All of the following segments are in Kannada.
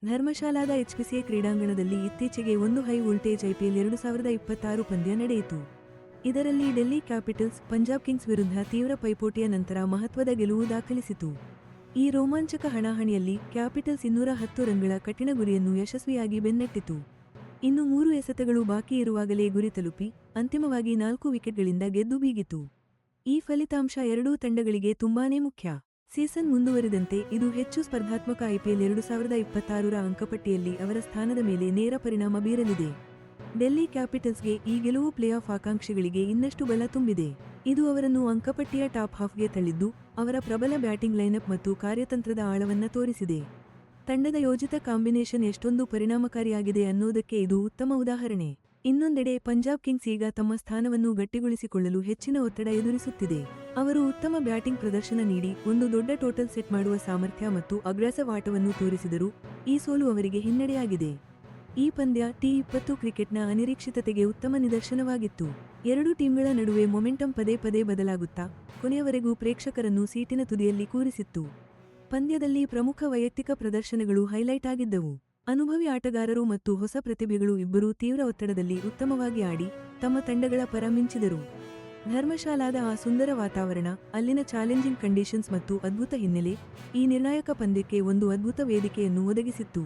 ಧರ್ಮಶಾಲಾದ ಎಚ್ಪಿಸಿಎ ಕ್ರೀಡಾಂಗಣದಲ್ಲಿ ಇತ್ತೀಚೆಗೆ ಒಂದು ಹೈ ವೋಲ್ಟೇಜ್ ಐಪಿಎಲ್ 2026 ಪಂದ್ಯ ನಡೆಯಿತು. ಇದರಲ್ಲಿ ಡೆಲ್ಲಿ ಕ್ಯಾಪಿಟಲ್ಸ್ ಪಂಜಾಬ್ ಕಿಂಗ್ಸ್ ವಿರುದ್ಧ ತೀವ್ರ ಪೈಪೋಟಿಯ ನಂತರ ಮಹತ್ವದ ಗೆಲುವು ದಾಖಲಿಸಿತು. ಈ ರೋಮಾಂಚಕ ಹಣಾಹಣಿಯಲ್ಲಿ ಕ್ಯಾಪಿಟಲ್ಸ್ 210 ರನ್ಗಳ ಕಠಿಣ ಗುರಿಯನ್ನು ಯಶಸ್ವಿಯಾಗಿ ಬೆನ್ನಟ್ಟಿತು. ಇನ್ನು 3 ಎಸೆತಗಳು ಬಾಕಿ ಇರುವಾಗಲೇ ಗುರಿ ತಲುಪಿ ಅಂತಿಮವಾಗಿ 4 ವಿಕೆಟ್ಗಳಿಂದ ಗೆದ್ದು ಬೀಗಿತು. ಈ ಫಲಿತಾಂಶ ಎರಡೂ ತಂಡಗಳಿಗೆ ತುಂಬಾನೇ ಮುಖ್ಯ. ಸೀಸನ್ ಮುಂದುವರಿದಂತೆ ಇದು ಹೆಚ್ಚು ಸ್ಪರ್ಧಾತ್ಮಕ ಐಪಿಎಲ್ 2026ರ ಅಂಕಪಟ್ಟಿಯಲ್ಲಿ ಅವರ ಸ್ಥಾನದ ಮೇಲೆ ನೇರ ಪರಿಣಾಮ ಬೀರಲಿದೆ. ಡೆಲ್ಲಿ ಕ್ಯಾಪಿಟಲ್ಸ್ಗೆ ಈ ಗೆಲುವು ಪ್ಲೇ ಆಫ್ ಆಕಾಂಕ್ಷಿಗಳಿಗೆ ಇನ್ನಷ್ಟು ಬಲ ತುಂಬಿದೆ. ಇದು ಅವರನ್ನು ಅಂಕಪಟ್ಟಿಯ ಟಾಪ್ ಹಾಫ್ಗೆ ತಳ್ಳಿದ್ದು, ಅವರ ಪ್ರಬಲ ಬ್ಯಾಟಿಂಗ್ ಲೈನಪ್ ಮತ್ತು ಕಾರ್ಯತಂತ್ರದ ಆಳವನ್ನ ತೋರಿಸಿದೆ. ತಂಡದ ಯೋಜಿತ ಕಾಂಬಿನೇಷನ್ ಎಷ್ಟೊಂದು ಪರಿಣಾಮಕಾರಿಯಾಗಿದೆ ಅನ್ನೋದಕ್ಕೆ ಇದು ಉತ್ತಮ ಉದಾಹರಣೆ. ಇನ್ನೊಂದೆಡೆ ಪಂಜಾಬ್ ಕಿಂಗ್ಸ್ ಈಗ ತಮ್ಮ ಸ್ಥಾನವನ್ನು ಗಟ್ಟಿಗೊಳಿಸಿಕೊಳ್ಳಲು ಹೆಚ್ಚಿನ ಒತ್ತಡ ಎದುರಿಸುತ್ತಿದೆ. ಅವರು ಉತ್ತಮ ಬ್ಯಾಟಿಂಗ್ ಪ್ರದರ್ಶನ ನೀಡಿ ಒಂದು ದೊಡ್ಡ ಟೋಟಲ್ ಸೆಟ್ ಮಾಡುವ ಸಾಮರ್ಥ್ಯ ಮತ್ತು ಅಗ್ರೆಸಿವ್ ಆಟವನ್ನು ತೋರಿಸಿದರೂ ಈ ಸೋಲು ಅವರಿಗೆ ಹಿನ್ನಡೆಯಾಗಿದೆ. ಈ ಪಂದ್ಯ ಟಿ20 ಕ್ರಿಕೆಟ್ನ ಅನಿರೀಕ್ಷಿತತೆಗೆ ಉತ್ತಮ ನಿದರ್ಶನವಾಗಿತ್ತು. ಎರಡೂ ಟೀಮ್ಗಳ ನಡುವೆ ಮೊಮೆಂಟಮ್ ಪದೇ ಪದೇ ಬದಲಾಗುತ್ತಾ ಕೊನೆಯವರೆಗೂ ಪ್ರೇಕ್ಷಕರನ್ನು ಸೀಟಿನ ತುದಿಯಲ್ಲಿ ಕೂರಿಸಿತ್ತು. ಪಂದ್ಯದಲ್ಲಿ ಪ್ರಮುಖ ವೈಯಕ್ತಿಕ ಪ್ರದರ್ಶನಗಳು ಹೈಲೈಟ್ ಆಗಿದ್ದವು. ಅನುಭವಿ ಆಟಗಾರರು ಮತ್ತು ಹೊಸ ಪ್ರತಿಭೆಗಳು ಇಬ್ಬರೂ ತೀವ್ರ ಒತ್ತಡದಲ್ಲಿ ಉತ್ತಮವಾಗಿ ಆಡಿ ತಮ್ಮ ತಂಡಗಳ ಪರ ಮಿಂಚಿದರು. ಧರ್ಮಶಾಲಾದ ಆ ಸುಂದರ ವಾತಾವರಣ, ಅಲ್ಲಿನ ಚಾಲೆಂಜಿಂಗ್ ಕಂಡೀಷನ್ಸ್ ಮತ್ತು ಅದ್ಭುತ ಹಿನ್ನೆಲೆ ಈ ನಿರ್ಣಾಯಕ ಪಂದ್ಯಕ್ಕೆ ಒಂದು ಅದ್ಭುತ ವೇದಿಕೆಯನ್ನು ಒದಗಿಸಿತ್ತು.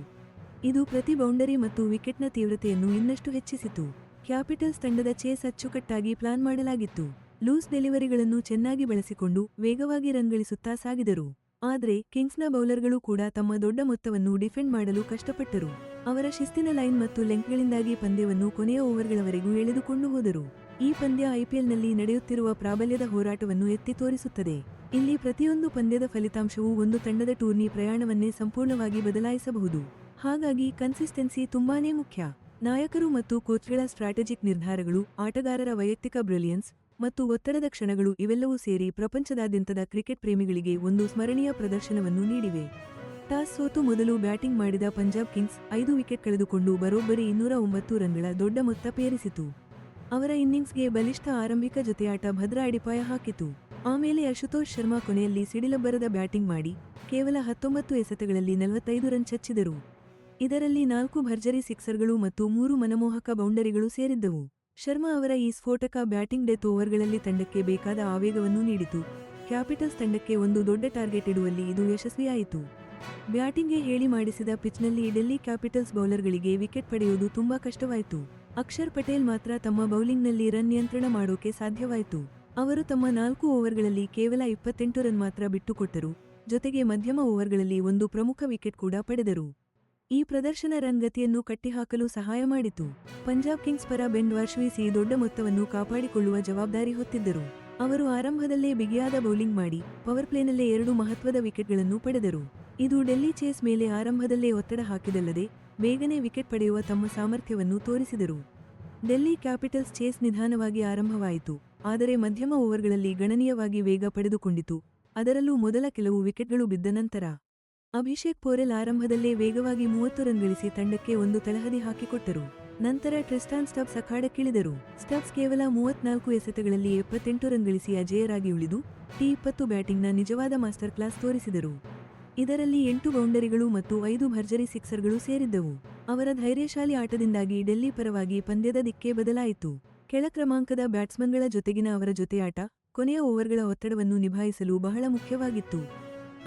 ಇದು ಪ್ರತಿ ಬೌಂಡರಿ ಮತ್ತು ವಿಕೆಟ್ನ ತೀವ್ರತೆಯನ್ನು ಇನ್ನಷ್ಟು ಹೆಚ್ಚಿಸಿತು. ಕ್ಯಾಪಿಟಲ್ಸ್ ತಂಡದ ಚೇಸ್ ಅಚ್ಚುಕಟ್ಟಾಗಿ ಪ್ಲಾನ್ ಮಾಡಲಾಗಿತ್ತು. ಲೂಸ್ ಡೆಲಿವರಿಗಳನ್ನು ಚೆನ್ನಾಗಿ ಬಳಸಿಕೊಂಡು ವೇಗವಾಗಿ ರನ್ ಗಳಿಸುತ್ತಾ ಸಾಗಿದರು. ಆದರೆ ಕಿಂಗ್ಸ್ನ ಬೌಲರ್ಗಳು ಕೂಡ ತಮ್ಮ ದೊಡ್ಡ ಮೊತ್ತವನ್ನು ಡಿಫೆಂಡ್ ಮಾಡಲು ಕಷ್ಟಪಟ್ಟರು. ಅವರ ಶಿಸ್ತಿನ ಲೈನ್ ಮತ್ತು ಲೆಂಗ್ತ್ಗಳಿಂದಾಗಿ ಪಂದ್ಯವನ್ನು ಕೊನೆಯ ಓವರ್ಗಳವರೆಗೂ ಎಳೆದುಕೊಂಡು ಹೋದರು. ಈ ಪಂದ್ಯ ಐಪಿಎಲ್ನಲ್ಲಿ ನಡೆಯುತ್ತಿರುವ ಪ್ರಾಬಲ್ಯದ ಹೋರಾಟವನ್ನು ಎತ್ತಿ ತೋರಿಸುತ್ತದೆ. ಇಲ್ಲಿ ಪ್ರತಿಯೊಂದು ಪಂದ್ಯದ ಫಲಿತಾಂಶವು ಒಂದು ತಂಡದ ಟೂರ್ನಿ ಪ್ರಯಾಣವನ್ನೇ ಸಂಪೂರ್ಣವಾಗಿ ಬದಲಾಯಿಸಬಹುದು. ಹಾಗಾಗಿ ಕನ್ಸಿಸ್ಟೆನ್ಸಿ ತುಂಬಾನೇ ಮುಖ್ಯ. ನಾಯಕರು ಮತ್ತು ಕೋಚ್ಗಳ ಸ್ಟ್ರಾಟಜಿಕ್ ನಿರ್ಧಾರಗಳು, ಆಟಗಾರರ ವೈಯಕ್ತಿಕ ಬ್ರಿಲಿಯನ್ಸ್ ಮತ್ತು ಒತ್ತಡದ ಕ್ಷಣಗಳು ಇವೆಲ್ಲವೂ ಸೇರಿ ಪ್ರಪಂಚದಾದ್ಯಂತದ ಕ್ರಿಕೆಟ್ ಪ್ರೇಮಿಗಳಿಗೆ ಒಂದು ಸ್ಮರಣೀಯ ಪ್ರದರ್ಶನವನ್ನು ನೀಡಿವೆ. ಟಾಸ್ ಸೋತು ಮೊದಲು ಬ್ಯಾಟಿಂಗ್ ಮಾಡಿದ ಪಂಜಾಬ್ ಕಿಂಗ್ಸ್ 5 ವಿಕೆಟ್ ಕಳೆದುಕೊಂಡು ಬರೋಬ್ಬರಿ 209 ರನ್ಗಳ ದೊಡ್ಡ ಮೊತ್ತ ಪೇರಿಸಿತು. ಅವರ ಇನ್ನಿಂಗ್ಸ್ಗೆ ಬಲಿಷ್ಠ ಆರಂಭಿಕ ಜೊತೆಯಾಟ ಭದ್ರ ಅಡಿಪಾಯ ಹಾಕಿತು. ಆಮೇಲೆ ಅಶುತೋಷ್ ಶರ್ಮಾ ಕೊನೆಯಲ್ಲಿ ಸಿಡಿಲಬ್ಬರದ ಬ್ಯಾಟಿಂಗ್ ಮಾಡಿ ಕೇವಲ 19 ಎಸೆತಗಳಲ್ಲಿ 45 ರನ್ ಚಚ್ಚಿದರು. ಇದರಲ್ಲಿ 4 ಭರ್ಜರಿ ಸಿಕ್ಸರ್ಗಳು ಮತ್ತು 3 ಮನಮೋಹಕ ಬೌಂಡರಿಗಳು ಸೇರಿದ್ದವು. ಶರ್ಮಾ ಅವರ ಈ ಸ್ಫೋಟಕ ಬ್ಯಾಟಿಂಗ್ ಡೆತ್ ಓವರ್ಗಳಲ್ಲಿ ತಂಡಕ್ಕೆ ಬೇಕಾದ ಆವೇಗವನ್ನು ನೀಡಿತು. ಕ್ಯಾಪಿಟಲ್ಸ್ ತಂಡಕ್ಕೆ ಒಂದು ದೊಡ್ಡ ಟಾರ್ಗೆಟ್ ಇಡುವಲ್ಲಿ ಇದು ಯಶಸ್ವಿಯಾಯಿತು. ಬ್ಯಾಟಿಂಗ್ಗೆ ಹೇಳಿ ಮಾಡಿಸಿದ ಪಿಚ್ನಲ್ಲಿ ಡೆಲ್ಲಿ ಕ್ಯಾಪಿಟಲ್ಸ್ ಬೌಲರ್ಗಳಿಗೆ ವಿಕೆಟ್ ಪಡೆಯುವುದು ತುಂಬಾ ಕಷ್ಟವಾಯಿತು. ಅಕ್ಷರ್ ಪಟೇಲ್ ಮಾತ್ರ ತಮ್ಮ ಬೌಲಿಂಗ್ನಲ್ಲಿ ರನ್ ನಿಯಂತ್ರಣ ಮಾಡೋಕೆ ಸಾಧ್ಯವಾಯಿತು. ಅವರು ತಮ್ಮ 4 ಓವರ್ಗಳಲ್ಲಿ ಕೇವಲ 28 ರನ್ ಮಾತ್ರ ಬಿಟ್ಟುಕೊಟ್ಟರು. ಜೊತೆಗೆ ಮಧ್ಯಮ ಓವರ್ಗಳಲ್ಲಿ ಒಂದು ಪ್ರಮುಖ ವಿಕೆಟ್ ಕೂಡ ಪಡೆದರು. ಈ ಪ್ರದರ್ಶನ ರನ್ ಗತಿಯನ್ನು ಕಟ್ಟಿಹಾಕಲು ಸಹಾಯ ಮಾಡಿತು. ಪಂಜಾಬ್ ಕಿಂಗ್ಸ್ ಪರ ಬೆನ್ ವಾರ್ಶ್ವೀಸಿ ದೊಡ್ಡ ಮೊತ್ತವನ್ನು ಕಾಪಾಡಿಕೊಳ್ಳುವ ಜವಾಬ್ದಾರಿ ಹೊತ್ತಿದ್ದರು. ಅವರು ಆರಂಭದಲ್ಲೇ ಬಿಗಿಯಾದ ಬೌಲಿಂಗ್ ಮಾಡಿ ಪವರ್ ಪ್ಲೇನಲ್ಲೇ 2 ಮಹತ್ವದ ವಿಕೆಟ್ಗಳನ್ನು ಪಡೆದರು. ಇದು ಡೆಲ್ಲಿ ಚೇಸ್ ಮೇಲೆ ಆರಂಭದಲ್ಲೇ ಒತ್ತಡ ಹಾಕಿದಲ್ಲದೆ ಬೇಗನೆ ವಿಕೆಟ್ ಪಡೆಯುವ ತಮ್ಮ ಸಾಮರ್ಥ್ಯವನ್ನು ತೋರಿಸಿದರು. ಡೆಲ್ಲಿ ಕ್ಯಾಪಿಟಲ್ಸ್ ಚೇಸ್ ನಿಧಾನವಾಗಿ ಆರಂಭವಾಯಿತು, ಆದರೆ ಮಧ್ಯಮ ಓವರ್ಗಳಲ್ಲಿ ಗಣನೀಯವಾಗಿ ವೇಗ ಪಡೆದುಕೊಂಡಿತು. ಅದರಲ್ಲೂ ಮೊದಲ ಕೆಲವು ವಿಕೆಟ್ಗಳು ಬಿದ್ದ ನಂತರ ಅಭಿಷೇಕ್ ಪೋರೆಲ್ ಆರಂಭದಲ್ಲೇ ವೇಗವಾಗಿ 30 ರನ್ ಗಳಿಸಿ ತಂಡಕ್ಕೆ ಒಂದು ತಳಹದಿ ಹಾಕಿಕೊಟ್ಟರು. ನಂತರ ಟ್ರಿಸ್ಟಾನ್ ಸ್ಟಬ್ಸ್ ಅಖಾಡಕ್ಕಿಳಿದರು. ಸ್ಟಬ್ಸ್ ಕೇವಲ 34 ಎಸೆತಗಳಲ್ಲಿ 78 ರನ್ ಗಳಿಸಿ ಅಜೇಯರಾಗಿ ಉಳಿದು ಟಿ20 ಬ್ಯಾಟಿಂಗ್ನ ನಿಜವಾದ ಮಾಸ್ಟರ್ ಕ್ಲಾಸ್ ತೋರಿಸಿದರು. ಇದರಲ್ಲಿ 8 ಬೌಂಡರಿಗಳು ಮತ್ತು 5 ಭರ್ಜರಿ ಸಿಕ್ಸರ್ಗಳು ಸೇರಿದ್ದವು. ಅವರ ಧೈರ್ಯಶಾಲಿ ಆಟದಿಂದಾಗಿ ಡೆಲ್ಲಿ ಪರವಾಗಿ ಪಂದ್ಯದ ದಿಕ್ಕೇ ಬದಲಾಯಿತು. ಕೆಳ ಕ್ರಮಾಂಕದ ಬ್ಯಾಟ್ಸ್ಮನ್ಗಳ ಜೊತೆಗಿನ ಅವರ ಜೊತೆಯಾಟ ಕೊನೆಯ ಓವರ್ಗಳ ಒತ್ತಡವನ್ನು ನಿಭಾಯಿಸಲು ಬಹಳ ಮುಖ್ಯವಾಗಿತ್ತು.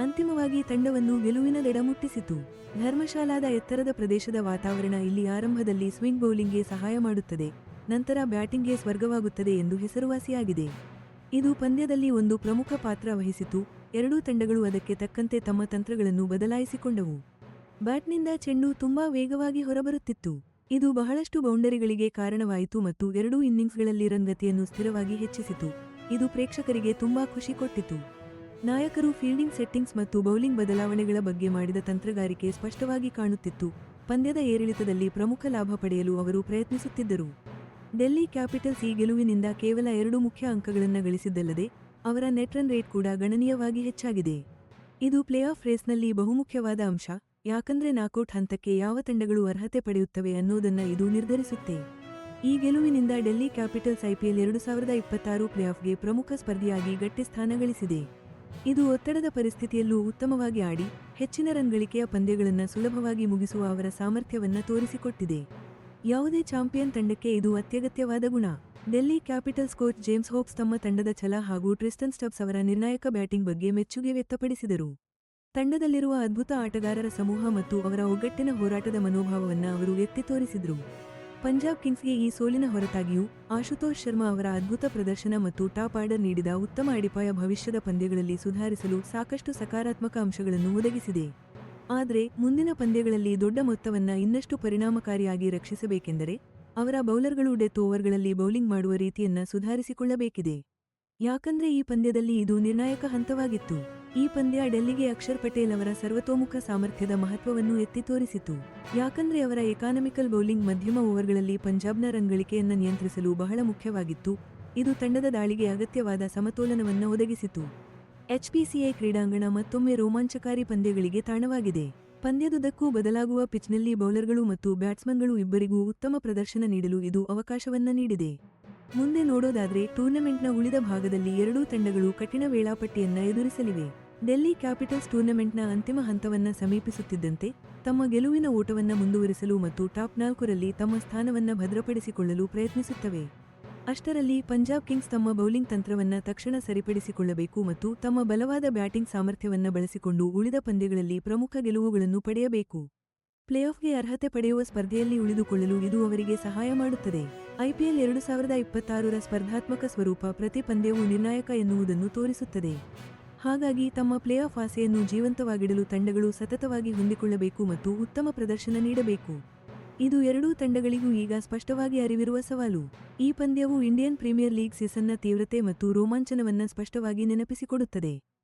ಅಂತಿಮವಾಗಿ ತಂಡವನ್ನು ಗೆಲುವಿನ ದಡ ಮುಟ್ಟಿಸಿತು. ಧರ್ಮಶಾಲಾದ ಎತ್ತರದ ಪ್ರದೇಶದ ವಾತಾವರಣ ಇಲ್ಲಿ ಆರಂಭದಲ್ಲಿ ಸ್ವಿಂಗ್ ಬೌಲಿಂಗ್ಗೆ ಸಹಾಯ ಮಾಡುತ್ತದೆ, ನಂತರ ಬ್ಯಾಟಿಂಗ್ಗೆ ಸ್ವರ್ಗವಾಗುತ್ತದೆ ಎಂದು ಹೆಸರುವಾಸಿಯಾಗಿದೆ. ಇದು ಪಂದ್ಯದಲ್ಲಿ ಒಂದು ಪ್ರಮುಖ ಪಾತ್ರ ವಹಿಸಿತು. ಎರಡೂ ತಂಡಗಳು ಅದಕ್ಕೆ ತಕ್ಕಂತೆ ತಮ್ಮ ತಂತ್ರಗಳನ್ನು ಬದಲಾಯಿಸಿಕೊಂಡವು. ಬ್ಯಾಟ್ನಿಂದ ಚೆಂಡು ತುಂಬಾ ವೇಗವಾಗಿ ಹೊರಬರುತ್ತಿತ್ತು. ಇದು ಬಹಳಷ್ಟು ಬೌಂಡರಿಗಳಿಗೆ ಕಾರಣವಾಯಿತು ಮತ್ತು ಎರಡೂ ಇನ್ನಿಂಗ್ಸ್ಗಳಲ್ಲಿ ರನ್ ಗತಿಯನ್ನು ಸ್ಥಿರವಾಗಿ ಹೆಚ್ಚಿಸಿತು. ಇದು ಪ್ರೇಕ್ಷಕರಿಗೆ ತುಂಬಾ ಖುಷಿ ಕೊಟ್ಟಿತು. ನಾಯಕರು ಫೀಲ್ಡಿಂಗ್ ಸೆಟ್ಟಿಂಗ್ಸ್ ಮತ್ತು ಬೌಲಿಂಗ್ ಬದಲಾವಣೆಗಳ ಬಗ್ಗೆ ಮಾಡಿದ ತಂತ್ರಗಾರಿಕೆ ಸ್ಪಷ್ಟವಾಗಿ ಕಾಣುತ್ತಿತ್ತು. ಪಂದ್ಯದ ಏರಿಳಿತದಲ್ಲಿ ಪ್ರಮುಖ ಲಾಭ ಪಡೆಯಲು ಅವರು ಪ್ರಯತ್ನಿಸುತ್ತಿದ್ದರು. ಡೆಲ್ಲಿ ಕ್ಯಾಪಿಟಲ್ಸ್ ಈ ಗೆಲುವಿನಿಂದ ಕೇವಲ 2 ಮುಖ್ಯ ಅಂಕಗಳನ್ನು ಗಳಿಸಿದ್ದಲ್ಲದೆ ಅವರ ನೆಟ್ ರನ್ ರೇಟ್ ಕೂಡ ಗಣನೀಯವಾಗಿ ಹೆಚ್ಚಾಗಿದೆ. ಇದು ಪ್ಲೇ ಆಫ್ ರೇಸ್ನಲ್ಲಿ ಬಹುಮುಖ್ಯವಾದ ಅಂಶ, ಯಾಕಂದ್ರೆ ನಾಕೌಟ್ ಹಂತಕ್ಕೆ ಯಾವ ತಂಡಗಳು ಅರ್ಹತೆ ಪಡೆಯುತ್ತವೆ ಅನ್ನೋದನ್ನ ಇದು ನಿರ್ಧರಿಸುತ್ತೆ. ಈ ಗೆಲುವಿನಿಂದ ಡೆಲ್ಲಿ ಕ್ಯಾಪಿಟಲ್ಸ್ ಐಪಿಎಲ್ 2026 ಪ್ಲೇ ಆಫ್ಗೆ ಪ್ರಮುಖ ಸ್ಪರ್ಧಿಯಾಗಿ ಗಟ್ಟಿ ಸ್ಥಾನ ಗಳಿಸಿದೆ. ಇದು ಒತ್ತಡದ ಪರಿಸ್ಥಿತಿಯಲ್ಲೂ ಉತ್ತಮವಾಗಿ ಆಡಿ ಹೆಚ್ಚಿನ ರನ್ ಗಳಿಕೆಯ ಪಂದ್ಯಗಳನ್ನು ಸುಲಭವಾಗಿ ಮುಗಿಸುವ ಅವರ ಸಾಮರ್ಥ್ಯವನ್ನ ತೋರಿಸಿಕೊಟ್ಟಿದೆ. ಯಾವುದೇ ಚಾಂಪಿಯನ್ ತಂಡಕ್ಕೆ ಇದು ಅತ್ಯಗತ್ಯವಾದ ಗುಣ. ಡೆಲ್ಲಿ ಕ್ಯಾಪಿಟಲ್ಸ್ ಕೋಚ್ ಜೇಮ್ಸ್ ಹೋಕ್ಸ್ ತಮ್ಮ ತಂಡದ ಛಲ ಹಾಗೂ ಟ್ರಿಸ್ಟನ್ ಸ್ಟಬ್ಸ್ ಅವರ ನಿರ್ಣಾಯಕ ಬ್ಯಾಟಿಂಗ್ ಬಗ್ಗೆ ಮೆಚ್ಚುಗೆ ವ್ಯಕ್ತಪಡಿಸಿದರು. ತಂಡದಲ್ಲಿರುವ ಅದ್ಭುತ ಆಟಗಾರರ ಸಮೂಹ ಮತ್ತು ಅವರ ಒಗ್ಗಟ್ಟಿನ ಹೋರಾಟದ ಮನೋಭಾವವನ್ನು ಅವರು ಎತ್ತಿ ತೋರಿಸಿದರು. ಪಂಜಾಬ್ ಕಿಂಗ್ಸ್ಗೆ ಈ ಸೋಲಿನ ಹೊರತಾಗಿಯೂ ಆಶುತೋಷ್ ಶರ್ಮಾ ಅವರ ಅದ್ಭುತ ಪ್ರದರ್ಶನ ಮತ್ತು ಟಾಪ್ ಆರ್ಡರ್ ನೀಡಿದ ಉತ್ತಮ ಅಡಿಪಾಯ ಭವಿಷ್ಯದ ಪಂದ್ಯಗಳಲ್ಲಿ ಸುಧಾರಿಸಲು ಸಾಕಷ್ಟು ಸಕಾರಾತ್ಮಕ ಅಂಶಗಳನ್ನು ಒದಗಿಸಿದೆ. ಆದರೆ ಮುಂದಿನ ಪಂದ್ಯಗಳಲ್ಲಿ ದೊಡ್ಡ ಮೊತ್ತವನ್ನ ಇನ್ನಷ್ಟು ಪರಿಣಾಮಕಾರಿಯಾಗಿ ರಕ್ಷಿಸಬೇಕೆಂದರೆ ಅವರ ಬೌಲರ್ಗಳು ಡೆತ್ ಓವರ್ಗಳಲ್ಲಿ ಬೌಲಿಂಗ್ ಮಾಡುವ ರೀತಿಯನ್ನ ಸುಧಾರಿಸಿಕೊಳ್ಳಬೇಕಿದೆ. ಯಾಕಂದ್ರೆ ಈ ಪಂದ್ಯದಲ್ಲಿ ಇದು ನಿರ್ಣಾಯಕ ಹಂತವಾಗಿತ್ತು. ಈ ಪಂದ್ಯ ಡೆಲ್ಲಿಗೆ ಅಕ್ಷರ್ ಪಟೇಲ್ ಅವರ ಸರ್ವತೋಮುಖ ಸಾಮರ್ಥ್ಯದ ಮಹತ್ವವನ್ನು ಎತ್ತಿ ತೋರಿಸಿತು. ಯಾಕಂದ್ರೆ ಅವರ ಎಕಾನಮಿಕಲ್ ಬೌಲಿಂಗ್ ಮಧ್ಯಮ ಓವರ್ಗಳಲ್ಲಿ ಪಂಜಾಬ್ನ ರನ್ ಗಳಿಕೆಯನ್ನ ನಿಯಂತ್ರಿಸಲು ಬಹಳ ಮುಖ್ಯವಾಗಿತ್ತು. ಇದು ತಂಡದ ದಾಳಿಗೆ ಅಗತ್ಯವಾದ ಸಮತೋಲನವನ್ನ ಒದಗಿಸಿತು. ಎಚ್ಪಿಸಿಎ ಕ್ರೀಡಾಂಗಣ ಮತ್ತೊಮ್ಮೆ ರೋಮಾಂಚಕಾರಿ ಪಂದ್ಯಗಳಿಗೆ ತಾಣವಾಗಿದೆ. ಪಂದ್ಯದುದ್ದಕ್ಕೂ ಬದಲಾಗುವ ಪಿಚ್ನಲ್ಲಿ ಬೌಲರ್ಗಳು ಮತ್ತು ಬ್ಯಾಟ್ಸ್ಮನ್ಗಳು ಇಬ್ಬರಿಗೂ ಉತ್ತಮ ಪ್ರದರ್ಶನ ನೀಡಲು ಇದು ಅವಕಾಶವನ್ನ ನೀಡಿದೆ. ಮುಂದೆ ನೋಡೋದಾದ್ರೆ ಟೂರ್ನಮೆಂಟ್ನ ಉಳಿದ ಭಾಗದಲ್ಲಿ ಎರಡೂ ತಂಡಗಳು ಕಠಿಣ ವೇಳಾಪಟ್ಟಿಯನ್ನ ಎದುರಿಸಲಿವೆ. ಡೆಲ್ಲಿ ಕ್ಯಾಪಿಟಲ್ಸ್ ಟೂರ್ನಮೆಂಟ್ನ ಅಂತಿಮ ಹಂತವನ್ನ ಸಮೀಪಿಸುತ್ತಿದ್ದಂತೆ ತಮ್ಮ ಗೆಲುವಿನ ಓಟವನ್ನ ಮುಂದುವರಿಸಲು ಮತ್ತು ಟಾಪ್ 4ರಲ್ಲಿ ತಮ್ಮ ಸ್ಥಾನವನ್ನ ಭದ್ರಪಡಿಸಿಕೊಳ್ಳಲು ಪ್ರಯತ್ನಿಸುತ್ತವೆ. ಅಷ್ಟರಲ್ಲಿ ಪಂಜಾಬ್ ಕಿಂಗ್ಸ್ ತಮ್ಮ ಬೌಲಿಂಗ್ ತಂತ್ರವನ್ನ ತಕ್ಷಣ ಸರಿಪಡಿಸಿಕೊಳ್ಳಬೇಕು ಮತ್ತು ತಮ್ಮ ಬಲವಾದ ಬ್ಯಾಟಿಂಗ್ ಸಾಮರ್ಥ್ಯವನ್ನ ಬಳಸಿಕೊಂಡು ಉಳಿದ ಪಂದ್ಯಗಳಲ್ಲಿ ಪ್ರಮುಖ ಗೆಲುವುಗಳನ್ನು ಪಡೆಯಬೇಕು. ಪ್ಲೇಆಫ್ಗೆ ಅರ್ಹತೆ ಪಡೆಯುವ ಸ್ಪರ್ಧೆಯಲ್ಲಿ ಉಳಿದುಕೊಳ್ಳಲು ಇದು ಅವರಿಗೆ ಸಹಾಯ ಮಾಡುತ್ತದೆ. ಐಪಿಎಲ್ 2026ರ ಸ್ಪರ್ಧಾತ್ಮಕ ಸ್ವರೂಪ ಪ್ರತಿ ಪಂದ್ಯವೂ ನಿರ್ಣಾಯಕ ಎನ್ನುವುದನ್ನು ತೋರಿಸುತ್ತದೆ. ಹಾಗಾಗಿ ತಮ್ಮ ಪ್ಲೇಆಫ್ ಆಸೆಯನ್ನು ಜೀವಂತವಾಗಿಡಲು ತಂಡಗಳು ಸತತವಾಗಿ ಹೊಂದಿಕೊಳ್ಳಬೇಕು ಮತ್ತು ಉತ್ತಮ ಪ್ರದರ್ಶನ ನೀಡಬೇಕು. ಇದು ಎರಡೂ ತಂಡಗಳಿಗೂ ಈಗ ಸ್ಪಷ್ಟವಾಗಿ ಅರಿವಿರುವ ಸವಾಲು. ಈ ಪಂದ್ಯವು ಇಂಡಿಯನ್ ಪ್ರೀಮಿಯರ್ ಲೀಗ್ ಸೀಸನ್ನ ತೀವ್ರತೆ ಮತ್ತು ರೋಮಾಂಚನವನ್ನ ಸ್ಪಷ್ಟವಾಗಿ ನೆನಪಿಸಿಕೊಡುತ್ತದೆ.